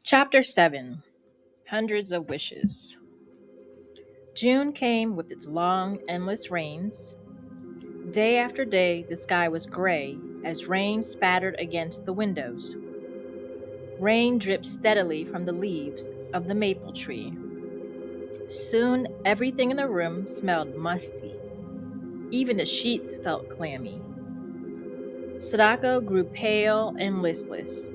Chapter 7 Hundreds of Wishes. June came with its long, endless rains. Day after day, the sky was gray as rain spattered against the windows. Rain dripped steadily from the leaves of the maple tree. Soon, everything in the room smelled musty. Even the sheets felt clammy. Sadako grew pale and listless.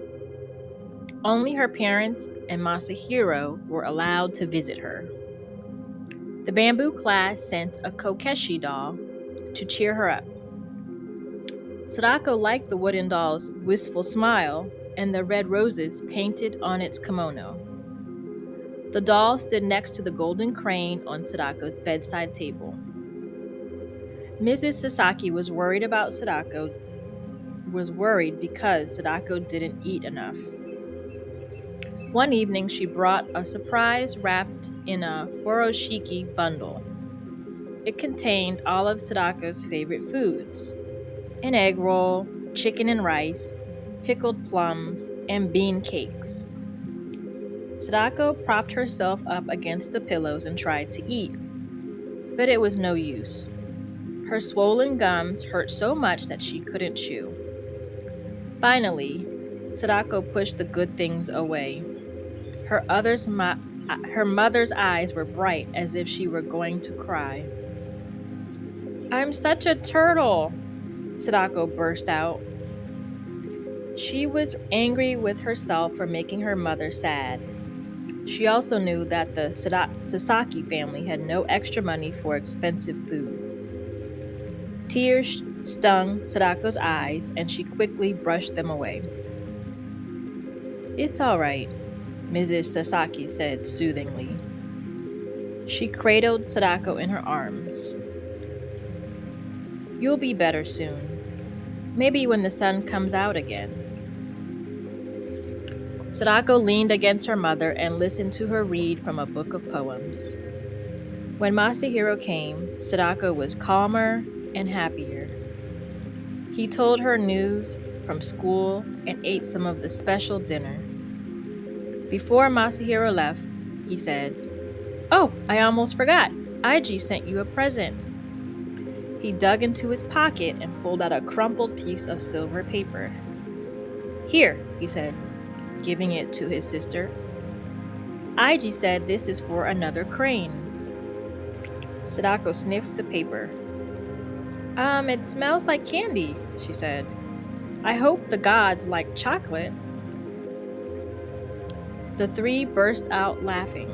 Only her parents and Masahiro were allowed to visit her. The bamboo class sent a Kokeshi doll to cheer her up. Sadako liked the wooden doll's wistful smile and the red roses painted on its kimono. The doll stood next to the golden crane on Sadako's bedside table. Mrs. Sasaki was worried because Sadako didn't eat enough. One evening, she brought a surprise wrapped in a furoshiki bundle. It contained all of Sadako's favorite foods: an egg roll, chicken and rice, pickled plums, and bean cakes. Sadako propped herself up against the pillows and tried to eat, but it was no use. Her swollen gums hurt so much that she couldn't chew. Finally, Sadako pushed the good things away. Her mother's eyes were bright as if she were going to cry. "I'm such a turtle," Sadako burst out. She was angry with herself for making her mother sad. She also knew that the Sasaki family had no extra money for expensive food. Tears stung Sadako's eyes, and she quickly brushed them away. "It's all right," Mrs. Sasaki said soothingly. She cradled Sadako in her arms. "You'll be better soon. Maybe when the sun comes out again." Sadako leaned against her mother and listened to her read from a book of poems. When Masahiro came, Sadako was calmer and happier. He told her news from school and ate some of the special dinner. Before Masahiro left, he said, "Oh, I almost forgot. Ig sent you a present." He dug into his pocket and pulled out a crumpled piece of silver paper. "Here," he said, giving it to his sister. "Ig said this is for another crane." Sadako sniffed the paper. It smells like candy," she said. "I hope the gods like chocolate." The three burst out laughing.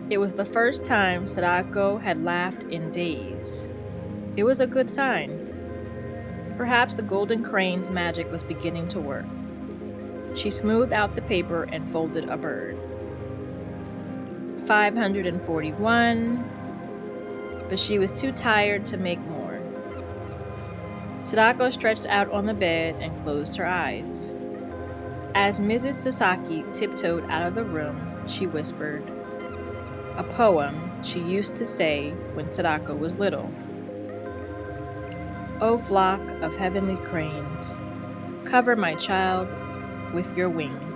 It was the first time Sadako had laughed in days. It was a good sign. Perhaps the golden crane's magic was beginning to work. She smoothed out the paper and folded a bird. 541, but she was too tired to make more. Sadako stretched out on the bed and closed her eyes. As Mrs. Sasaki tiptoed out of the room, she whispered a poem she used to say when Sadako was little. "O flock of heavenly cranes, cover my child with your wings."